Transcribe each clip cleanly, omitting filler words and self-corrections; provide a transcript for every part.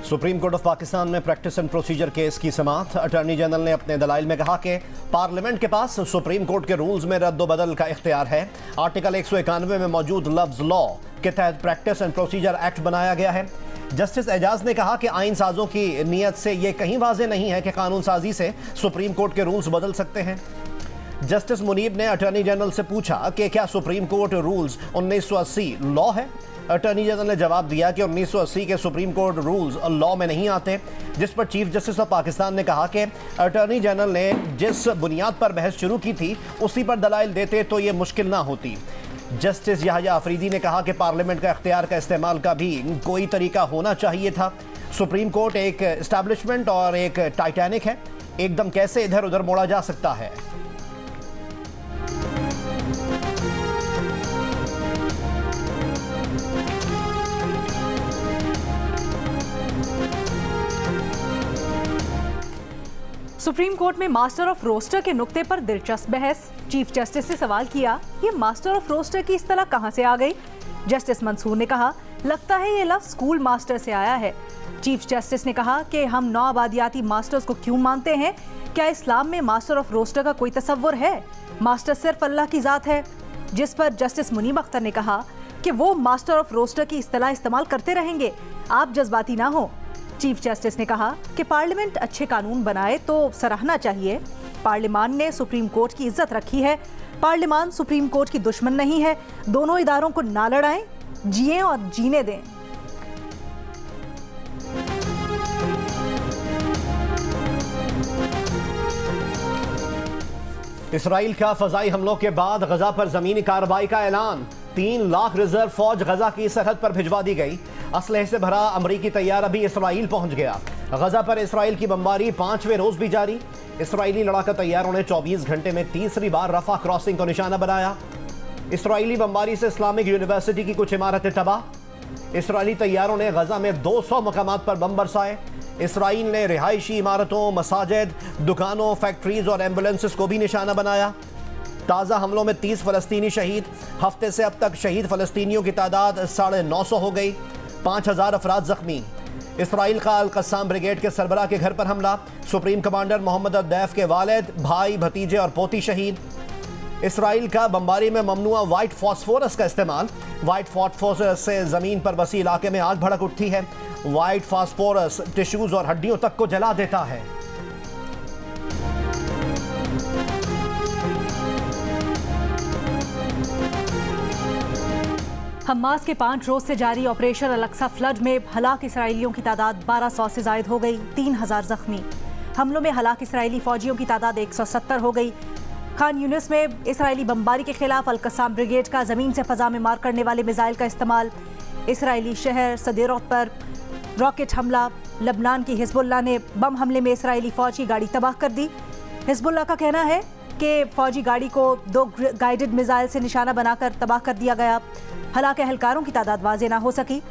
Supreme court of Pakistan में practice and procedure case की समाअत। Attorney general ने अपने दलाइल में कहा कि पार्लियामेंट के पास सुप्रीम कोर्ट के रूल्स में रद्द-ओ-बदल का इख्तियार है। आर्टिकल 191 में मौजूद लफ्ज लॉ के तहत प्रैक्टिस एंड प्रोसीजर एक्ट बनाया गया है। जस्टिस एजाज ने कहा कि आइन साजों की नीयत से यह कहीं वाज़ेह नहीं है कि कानून साजी से सुप्रीम कोर्ट के रूल्स बदल सकते हैं। जस्टिस मुनीब ने अटॉर्नी जनरल से पूछा कि क्या सुप्रीम कोर्ट रूल्स 1980 लॉ है। अटॉर्नी जनरल ने जवाब दिया कि 1980 के सुप्रीम कोर्ट रूल्स लॉ में नहीं आते, जिस पर चीफ जस्टिस ऑफ पाकिस्तान ने कहा कि अटॉर्नी जनरल ने जिस बुनियाद पर बहस शुरू की थी उसी पर दलाइल देते तो ये मुश्किल ना होती। जस्टिस याहिया अफरीदी ने कहा कि पार्लियामेंट का इख्तियार का इस्तेमाल का भी कोई तरीका होना चाहिए था। सुप्रीम कोर्ट एक एस्टैब्लिशमेंट और एक टाइटैनिक है, एकदम कैसे इधर उधर मोड़ा जा सकता है। सुप्रीम कोर्ट में मास्टर ऑफ रोस्टर के नुक्ते पर दिलचस्प बहस। चीफ जस्टिस से सवाल किया, ये मास्टर ऑफ रोस्टर की इस्तेलाह कहां से आ गई। जस्टिस मंसूर ने कहा, लगता है ये लफ्ज स्कूल मास्टर से आया है। चीफ जस्टिस ने कहा कि हम नौआबादियाती मास्टर्स को क्यों मानते हैं, क्या इस्लाम में मास्टर ऑफ रोस्टर का कोई तसव्वुर है। मास्टर सिर्फ अल्लाह की जात है। जिस पर जस्टिस मुनीब अख्तर ने कहा कि वो मास्टर ऑफ रोस्टर की इस्तेलाह इस्तेमाल करते रहेंगे, आप जज्बाती ना हो। चीफ जस्टिस ने कहा कि पार्लियामेंट अच्छे कानून बनाए तो सराहना चाहिए। पार्लियामान ने सुप्रीम कोर्ट की इज्जत रखी है। पार्लियामान सुप्रीम कोर्ट की दुश्मन नहीं है। दोनों इदारों को ना लड़ाएं, जिएं और जीने दें। इसराइल का फजाई हमलों के बाद गजा पर जमीनी कार्रवाई का ऐलान। 3 लाख रिजर्व फौज गजा की सरहद पर भिजवा दी गई। असलहे से भरा अमरीकी तैयारा भी इसराइल पहुंच गया। गजा पर इसराइल की बमबारी 5वें रोज भी जारी। इसराइली लड़ाका तैयारों ने 24 घंटे में तीसरी बार रफा क्रॉसिंग को निशाना बनाया। इसराइली बमबारी से इस्लामिक यूनिवर्सिटी की कुछ इमारतें तबाह। इसराइली तैयारों ने गजा में 200 मकामात पर बम बरसाए। इसराइल ने रिहायशी इमारतों, मसाजिद, दुकानों, फैक्ट्रीज और एम्बुलेंसेस को भी निशाना बनाया। ताज़ा हमलों में 30 फ़लस्तीनी शहीद। हफ्ते से अब तक शहीद फ़लस्तीनियों की तादाद 950 हो गई। 5000 अफराद जख्मी। इसराइल का अल कस्साम ब्रिगेड के सरबराह के घर पर हमला। सुप्रीम कमांडर मोहम्मद अद्दैफ के वालिद, भाई, भतीजे और पोती शहीद। इसराइल का बमबारी में ममनुआ वाइट फॉस्फोरस का इस्तेमाल। वाइट फॉस्फोरस से ज़मीन पर बसी इलाके में आग भड़क उठती है। वाइट फॉस्फोरस टिश्यूज और हड्डियों तक को जला देता है। हमास के 5 रोज से जारी ऑपरेशन अल-अक्सा फ्लड में हलाक इसराइलियों की तादाद 1200 से जायद हो गई। 3000 जख्मी। हमलों में हलाक इसराइली फौजियों की तादाद 170 हो गई। खान यूनिस में इसराइली बमबारी के खिलाफ अल कस्साम ब्रिगेड का जमीन से फजा में मार करने वाले मिसाइल का इस्तेमाल। इसराइली शहर सदेरोत पर रॉकेट हमला। लबनान की हिजबुल्लाह ने बम हमले में इसराइली फौज की गाड़ी तबाह कर दी। हिजबुल्लाह का कहना है कि फौजी गाड़ी को 2 गाइडेड मिसाइल से निशाना बनाकर तबाह कर दिया गया। हलाक एहलकारों की तादाद वाज़ेह ना हो सकी।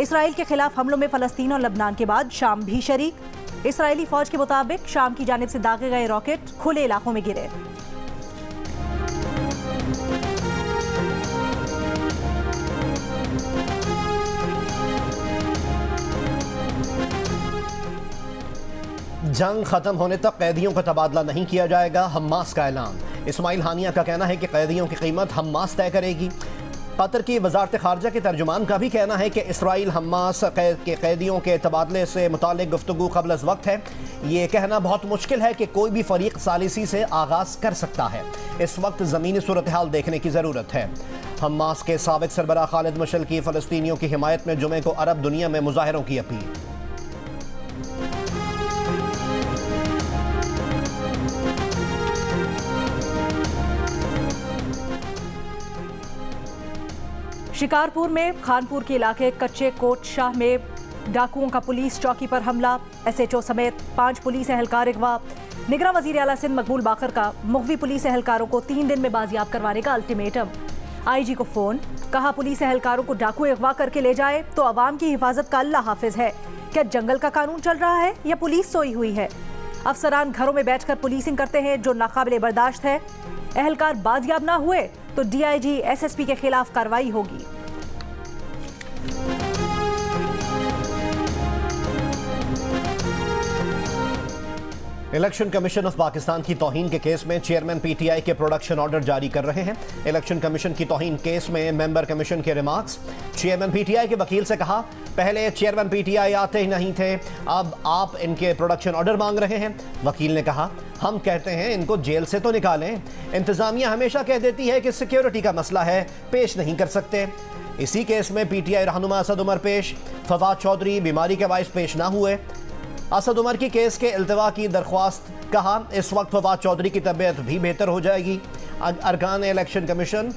इसराइल के खिलाफ हमलों में फ़लस्तीन और लबनान के बाद शाम भी शरीक। इसराइली फौज के मुताबिक शाम की जानिब से दागे गए रॉकेट खुले इलाकों में गिरे। जंग खत्म होने तक कैदियों का तबादला नहीं किया जाएगा, हमास का ऐलान। इस्माइल हानिया का कहना है कि कैदियों की कीमत हमास तय करेगी। कतर की वजारत खारजा के तर्जुमान का भी कहना है कि इसराइल हमास के कैदियों के तबादले से मुतालिक गुफ्तगू क़ब्ल अज़ वक्त है। ये कहना बहुत मुश्किल है कि कोई भी फ़रीक सालिसी से आगाज़ कर सकता है। इस वक्त ज़मीनी सूरत हाल देखने की ज़रूरत है। हमास के साबिक़ सरबराह खालिद मशअल की फ़लस्तीनियों की हिमायत में जुमे को अरब दुनिया में मुज़ाहिरों की अपील। शिकारपुर में खानपुर के इलाके कच्चे कोट शाह में डाकुओं का पुलिस चौकी पर हमला। SHO समेत 5 पुलिस एहलकार अगवा। निगरां वज़ीर आला सिंध मकबूल बाकर का मुख्वी पुलिस एहलकारों को 3 दिन में बाजियाब करवाने का अल्टीमेटम। IG को फ़ोन, कहा पुलिस एहलकारों को डाकू अगवा करके ले जाए तो अवाम की हिफाजत का अल्लाह हाफिज है। क्या जंगल का कानून चल रहा है या पुलिस सोई हुई है। अफसरान घरों में बैठकर पुलिसिंग करते हैं जो नाकाबिले बर्दाश्त है। एहलकार बाजियाब ना हुए तो DIG SSP के खिलाफ कार्रवाई होगी। इलेक्शन कमीशन ऑफ पाकिस्तान की तौहीन के केस में चेयरमैन पीटीआई के प्रोडक्शन ऑर्डर जारी कर रहे हैं। इलेक्शन कमीशन की तौहीन केस में मेंबर कमीशन के रिमार्क्स। चेयरमैन पीटीआई के वकील से कहा, पहले चेयरमैन पीटीआई आते ही नहीं थे, अब आप इनके प्रोडक्शन ऑर्डर मांग रहे हैं। वकील ने कहा, हम कहते हैं इनको जेल से तो निकालें। इंतजामिया हमेशा कह देती है कि सिक्योरिटी का मसला है, पेश नहीं कर सकते। इसी केस में पीटीआई रहनुमा असद उमर पेश, फवाद चौधरी बीमारी के बायस पेश ना हुए। असद उमर की केस के इल्तवा की दरख्वास्त, कहा इस वक्त फवाद चौधरी की तबीयत भी बेहतर हो जाएगी। अरकान इलेक्शन कमीशन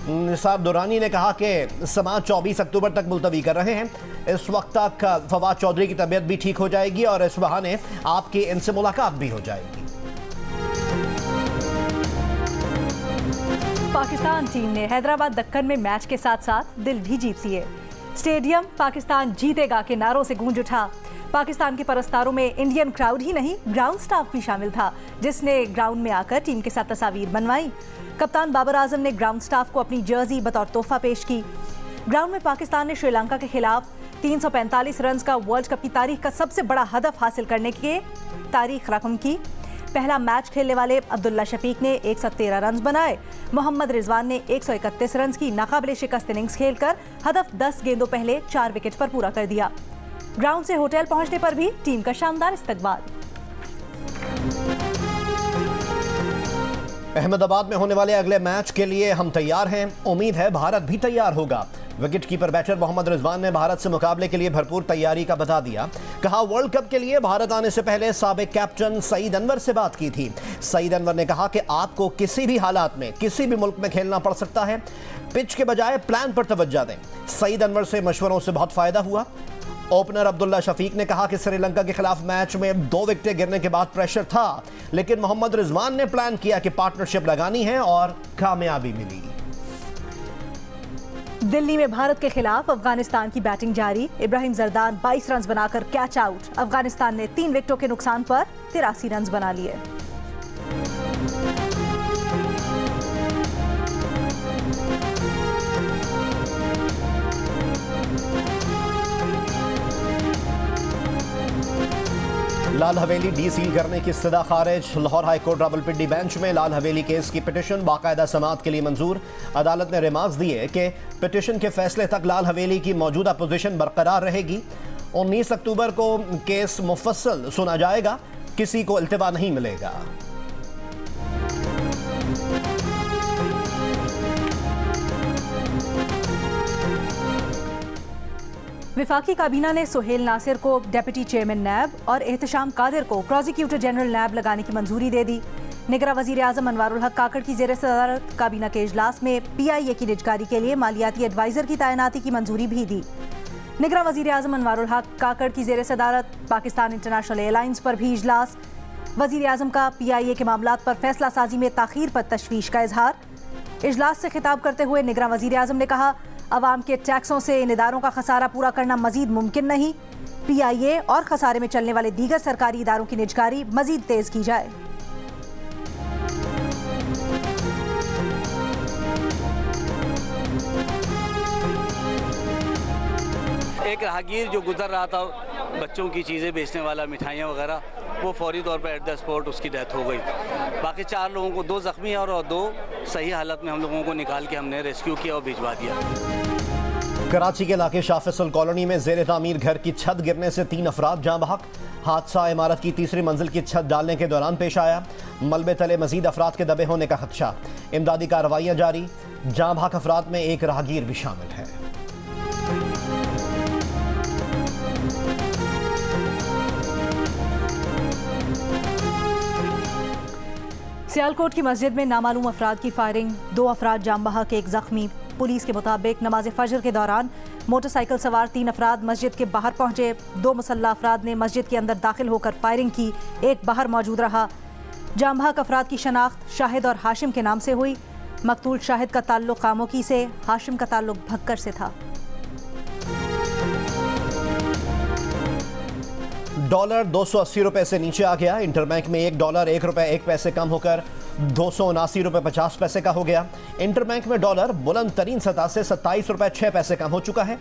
निसार दुरानी ने कहा कि समाअत 24 अक्टूबर तक मुलतवी कर रहे हैं। इस वक्त तक फवाद चौधरी की तबीयत भी ठीक हो जाएगी और इस बहाने आपकी इनसे मुलाकात भी हो जाएगी। पाकिस्तान टीम ने हैदराबाद दक्कन में मैच के साथ साथ दिल भी जीत लिए। स्टेडियम पाकिस्तान जीतेगा के नारों से गूंज उठा। पाकिस्तान के परस्तारों में इंडियन क्राउड ही नहीं, ग्राउंड स्टाफ भी शामिल था, जिसने ग्राउंड में आकर टीम के साथ तस्वीर बनवाई। कप्तान बाबर आजम ने ग्राउंड स्टाफ को अपनी जर्सी बतौर तोहफा पेश की। ग्राउंड में पाकिस्तान ने श्रीलंका के खिलाफ 345 रन का वर्ल्ड कप की तारीख का सबसे बड़ा हदफ हासिल करने की तारीख रकम की। पहला मैच खेलने वाले अब्दुल्ला शफीक ने 113 रन बनाए। मोहम्मद रिजवान ने 131 रन की नाकाबिले शिकस्त इनिंग्स खेलकर हदफ 10 गेंदों पहले 4 विकेट पर पूरा कर दिया। ग्राउंड से होटल पहुंचने पर भी टीम का शानदार इस्तकबाल। अहमदाबाद में होने वाले अगले मैच के लिए हम तैयार हैं, उम्मीद है भारत भी तैयार होगा। Wicket keeper batter Mohammad Rizwan ने भारत से मुकाबले के लिए भरपूर तैयारी का बता दिया। कहा, वर्ल्ड कप के लिए भारत आने से पहले साबिक कैप्टन सईद अनवर से बात की थी। सईद अनवर ने कहा कि आपको किसी भी हालात में किसी भी मुल्क में खेलना पड़ सकता है, पिच के बजाय प्लान पर तवज्जो दें। सईद अनवर से मशवरों से बहुत फायदा हुआ। ओपनर अब्दुल्ला शफीक ने कहा कि श्रीलंका के खिलाफ मैच में 2 विकेटें गिरने के बाद प्रेशर था, लेकिन मोहम्मद रिजवान ने प्लान किया कि पार्टनरशिप लगानी है और कामयाबी मिली। दिल्ली में भारत के खिलाफ अफगानिस्तान की बैटिंग जारी। इब्राहिम जरदान 22 रन बनाकर कैच आउट। अफगानिस्तान ने 3 विकेटों के नुकसान पर 83 रन बना लिए। लाल हवेली डीसील करने की इस्तदा खारिज। Lahore high court Rawalpindi bench में लाल हवेली केस की पिटिशन बाकायदा समाअत के लिए मंजूर। अदालत ने रिमार्क्स दिए कि पिटिशन के फैसले तक लाल हवेली की मौजूदा पोजीशन बरकरार रहेगी। 19 अक्टूबर को केस मुफस्सल सुना जाएगा, किसी को इल्तिवा नहीं मिलेगा। विफाकी काबीना ने सुहेल नासिर को डेप्यूटी चेयरमैन नैब और एहतशाम कादिर को प्रोसिक्यूटर जनरल नैब लगाने की मंजूरी दे दी। निगरां वजीर आजम अनवारुल हक काकड़ की ज़ेर सदारत काबीना के इजलास में PIA की निजकारी के लिए मालियाती एडवाइजर की तैनाती की मंजूरी भी दी। निगरां वजीर आजम अनवारुल हक काकड़ की ज़ेर सदारत पाकिस्तान इंटरनेशनल एयरलाइंस पर भी इजलास। वजीर आजम का PIA के मामलात पर फैसला साजी में ताखीर पर तशवीश का इजहार। इजलास से खिताब करते हुए निगरां वजीर आजम ने कहा, अवाम के टैक्सों से इन इदारों का खसारा पूरा करना मजीद मुमकिन नहीं। PIA और खसारे में चलने वाले दीगर सरकारी इदारों की निजकारी मजीद तेज की जाए। एक राहगीर जो गुजर रहा था, बच्चों की चीज़ें बेचने वाला, मिठाइयाँ वगैरह, वो फौरी तौर पर एट द स्पॉट उसकी डेथ हो गई। बाकी 4 लोगों को, 2 ज़ख्मी और 2 सही हालत में हम लोगों को निकाल के हमने रेस्क्यू किया और भिजवा दिया। कराची के इलाके शाह फैसल कॉलोनी में ज़ेर तामीर घर की छत गिरने से 3 अफराद जाँ बहक। हादसा इमारत की 3री मंजिल की छत डालने के दौरान पेश आया। मलबे तले मजीद अफराद के दबे होने का खदशा। इमदादी कार्रवाइयाँ जारी। जाँ बहक अफराद में एक राहगीर भी शामिल है। सियालकोट की मस्जिद में नामालूम अफराद की फायरिंग, 2 अफराद जाम बहक, 1 जख्मी। पुलिस के मुताबिक नमाज फजर के दौरान मोटरसाइकिल सवार 3 अफराद मस्जिद के बाहर पहुंचे। 2 मुसल्ला अफराद ने मस्जिद के अंदर दाखिल होकर फायरिंग की, 1 बाहर मौजूद रहा। जाम बहक अफराद की शनाख्त शाहिद और हाशिम के नाम से हुई। मकतूल शाहिद का ताल्लुक कामोकी से, हाशिम का ताल्लुक भक्कर से था। डॉलर 280 रुपए से नीचे आ गया। इंटरबैंक में $1 1 रुपए 1 पैसे कम होकर 279 रुपए 50 पैसे का हो गया। इंटरबैंक में डॉलर बुलंद तरीन सतह से 27 रुपए 6 पैसे कम हो चुका है।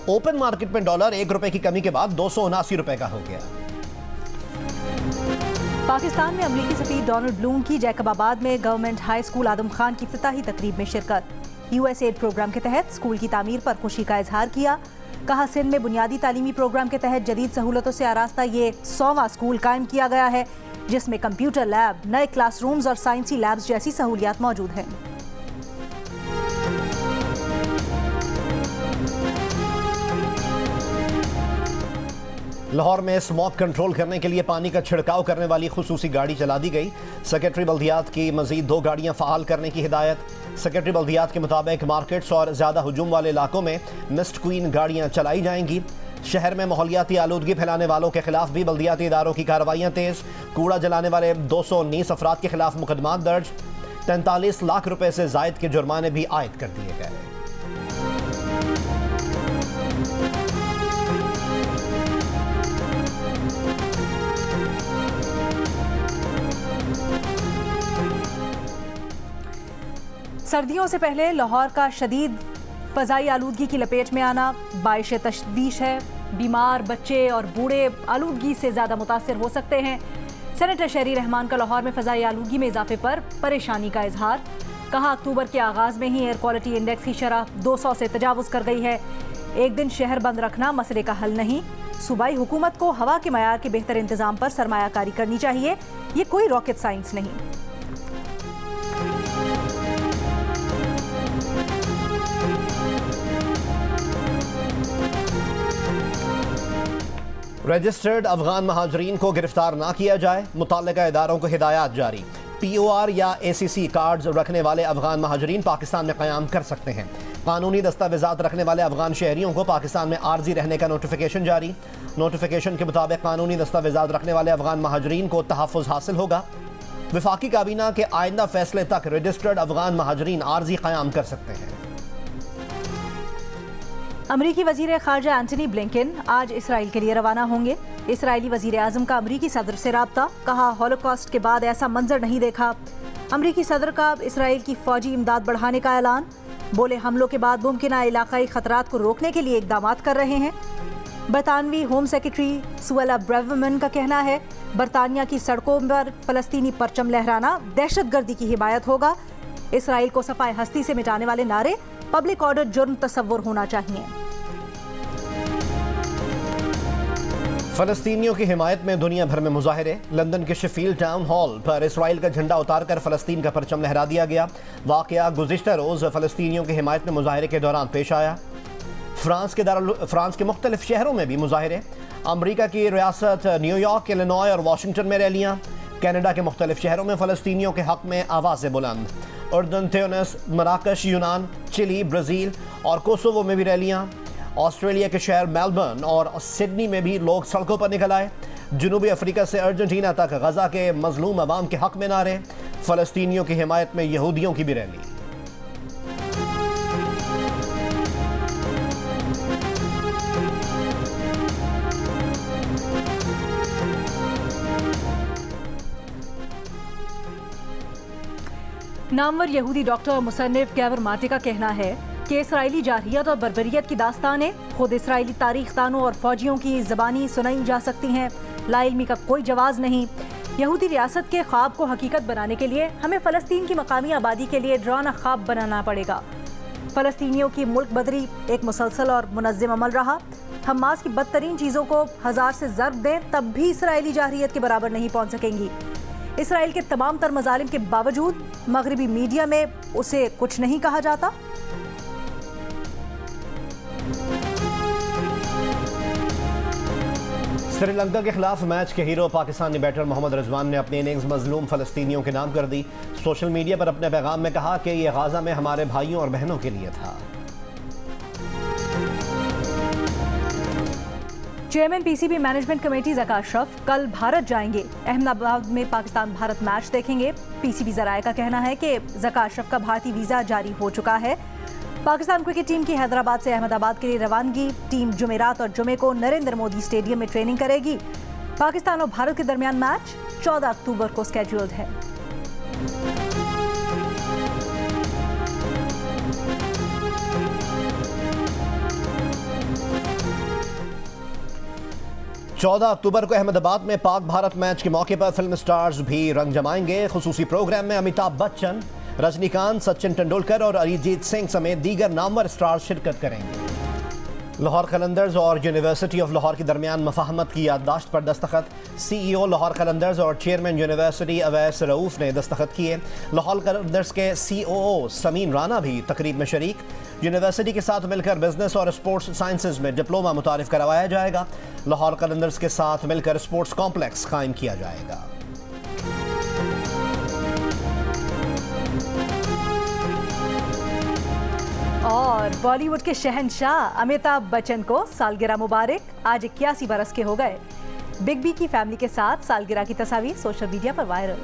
ओपन मार्केट में डॉलर 1 रुपए की कमी के बाद 279 रुपए का हो गया। पाकिस्तान में अमरीकी सफीर डोनाल्ड ब्लूम की जैकबाबाद में गवर्नमेंट हाई स्कूल आदम खान की इफ्तिताही तकरीब में शिरकत। यूएसएड प्रोग्राम के तहत स्कूल की तामीर पर खुशी का इजहार किया। कहा, सिंध में बुनियादी तालीमी प्रोग्राम के तहत जदीद सहूलतों से आरास्ता ये 100वां स्कूल कायम किया गया है, जिसमें कंप्यूटर लैब, नए क्लासरूम्स और साइंसी लैब्स जैसी सहूलियात मौजूद हैं। लाहौर में स्मॉग कंट्रोल करने के लिए पानी का छिड़काव करने वाली खुसूसी गाड़ी चला दी गई। सेक्रेटरी बल्दियात की मजीद 2 गाड़ियां फ़ाल करने की हिदायत। सेक्रेटरी बल्दियात के मुताबिक मार्केट्स और ज़्यादा हुजूम वाले इलाकों में मिस्ट क्वीन गाड़ियां चलाई जाएंगी। शहर में माहौलियाती आलूदगी फैलाने वालों के खिलाफ भी बल्दियाती इदारों की कार्रवाइयाँ तेज़। कूड़ा जलाने वाले 219 अफराद के खिलाफ मुकदमा दर्ज। 43 लाख रुपए से जायद के जुर्माने भी आयद कर दिए गए। सर्दियों से पहले लाहौर का शदीद फ़ज़ाई आलूदगी की लपेट में आना बाइश तशवीश है। बीमार बच्चे और बूढ़े आलूदगी से ज़्यादा मुतासर हो सकते हैं। सेनेटर शहरी रहमान का लाहौर में फ़ज़ाई आलूदगी में इजाफे पर परेशानी का इजहार। कहा, अक्टूबर के आगाज़ में ही एयर क्वालिटी इंडेक्स की शरह 200 से तजावुज़ कर गई है। एक दिन शहर बंद रखना मसले का हल नहीं। सूबाई हुकूमत को हवा के मयार के बेहतर इंतज़ाम पर सरमायाकारी करनी चाहिए। ये कोई रॉकेट साइंस नहीं। रजिस्टर्ड अफगान महाजरीन को गिरफ्तार ना किया जाए, मुतल्लिका इदारों को हिदायत जारी। POR या ACC कार्ड्स रखने वाले अफगान महाजरीन पाकिस्तान में क़याम कर सकते हैं। कानूनी दस्तावेजात रखने वाले अफगान शहरियों को पाकिस्तान में आर्जी रहने का नोटिफिकेशन जारी। नोटिफिकेशन के मुताबिक कानूनी दस्तावेजात रखने वाले अफगान महाजरीन को तहफ़्फ़ुज़ हासिल होगा। वफाकी काबीना के आइंदा फैसले तक रजिस्टर्ड अफगान महाजरीन आर्जी क़याम कर सकते हैं। अमरीकी वज़ीर ख़ारजा एंटनी ब्लिंकन आज इसराइल के लिए रवाना होंगे। इसराइली वज़ीर आज़म का अमरीकी सदर से राब्ता। कहा, हॉलोकॉस्ट के बाद ऐसा मंजर नहीं देखा। अमरीकी सदर का इसराइल की फ़ौजी इमदाद बढ़ाने का ऐलान। बोले, हमलों के बाद मुमकिन इलाक़ाई ख़तरात को रोकने के लिए इक़दामात कर रहे हैं। बरतानवी होम सेक्रेटरी सुएला ब्रेवरमैन का कहना है, बरतानिया की सड़कों पर फ़लस्तीनी परचम लहराना दहशतगर्दी की हिमायत होगा। इसराइल को सफ़ाए हस्ती से मिटाने वाले नारे पब्लिक ऑर्डर जुर्म तस्वुर होना चाहिए। फ़लस्तीनियों की हिमायत में दुनिया भर में मुजाहरे। लंदन के शेफील्ड टाउन हॉल पर इसराइल का झंडा उतारकर फ़लस्तीन का परचम लहरा दिया गया। वाक़या गुज़िश्ता रोज़ फ़लस्तीनियों की हिमायत में मुजाहरे के दौरान पेश आया। फ्रांस के मुख्तलिफ शहरों में भी मुजाहरे। अमरीका की रियासत न्यूयॉर्क, इलिनॉय और वाशिंगटन में रैलियाँ। कनाडा के मुख्तलिफ शहरों में फ़लस्तीनियों के हक़ में आवाज़ें बुलंद। उर्दन, ट्यूनिस, मराकश, यूनान, चिली, ब्राज़ील और कोसोवो में भी रैलियाँ। ऑस्ट्रेलिया के शहर मेलबर्न और सिडनी में भी लोग सड़कों पर निकल आए। जनूबी अफ्रीका से अर्जेंटीना तक गजा के मजलूम अवाम के हक़ में नारे। फ़लस्तीनियों की हिमायत में यहूदियों की भी रैली। नामवर यहूदी डॉक्टर और मुसन्निफ गैवर माटे का कहना है कि इसराइली जारहियत और बर्बरियत की दास्तानें खुद इसराइली तारीख दानों और फौजियों की ज़बानी सुनाई जा सकती हैं। लाइल्मी का कोई जवाज़ नहीं। यहूदी रियासत के ख्वाब को हकीकत बनाने के लिए हमें फ़लस्तीन की मकामी आबादी के लिए डरावना ख्वाब बनाना पड़ेगा। फ़लस्तीनियों की मुल्क बदरी एक मुसलसल और मुनज़्ज़म अमल रहा। हमास की बदतरीन चीज़ों को 1000 से ज़र्ब दें तब भी इसराइली जारहियत के बराबर नहीं पहुँच सकेंगी। इसराइल के तमाम तर मज़ालिम के बावजूद मगरबी मीडिया में उसे कुछ नहीं कहा जाता। श्रीलंका के खिलाफ मैच के हीरो पाकिस्तानी बैटर मोहम्मद रिजवान ने अपनी इनिंग्स मजलूम फ़लस्तीनियों के नाम कर दी। सोशल मीडिया पर अपने पैगाम में कहा कि यह गाज़ा में हमारे भाइयों और बहनों के लिए था। Chairman PCB management committee Zaka Ashraf कल भारत जाएंगे। अहमदाबाद में पाकिस्तान भारत मैच देखेंगे। PCB ज़राए का कहना है कि ज़का अशरफ का भारतीय वीज़ा जारी हो चुका है। पाकिस्तान क्रिकेट टीम की हैदराबाद से अहमदाबाद के लिए रवानगी। टीम जुमेरात और जुमे को नरेंद्र मोदी स्टेडियम में ट्रेनिंग करेगी। पाकिस्तान और भारत के दरमियान मैच 14 अक्टूबर को स्केड्यूल्ड है। 14 अक्टूबर को अहमदाबाद में पाक भारत मैच के मौके पर फिल्म स्टार्स भी रंग जमाएंगे। खुसूसी प्रोग्राम में अमिताभ बच्चन, रजनीकांत, सचिन तेंदुलकर और अरिजीत सिंह समेत दीगर नामवर स्टार्स शिरकत करेंगे। लाहौर कलंदर्स और यूनिवर्सिटी ऑफ लाहौर के दरमियान मफाहमत की याददाश्त पर दस्तखत। CEO लाहौर कलंदर्स और चेयरमैन यूनिवर्सिटी अवैस रऊफ ने दस्तखत किए। लाहौर कलंदर्स के COO समीन राना भी तकरीब में शरीक। यूनिवर्सिटी के साथ मिलकर बिजनेस और स्पोर्ट्स साइंसेज में डिप्लोमा मुतारिफ करवाया जाएगा। लाहौर कलंदर्स के साथ मिलकर स्पोर्ट्स कॉम्प्लेक्स कायम किया जाएगा। और बॉलीवुड के शहंशाह अमिताभ बच्चन को सालगिरह मुबारक। आज 81 बरस के हो गए। बिग बी की फैमिली के साथ सालगिरह की तस्वीर सोशल मीडिया पर वायरल।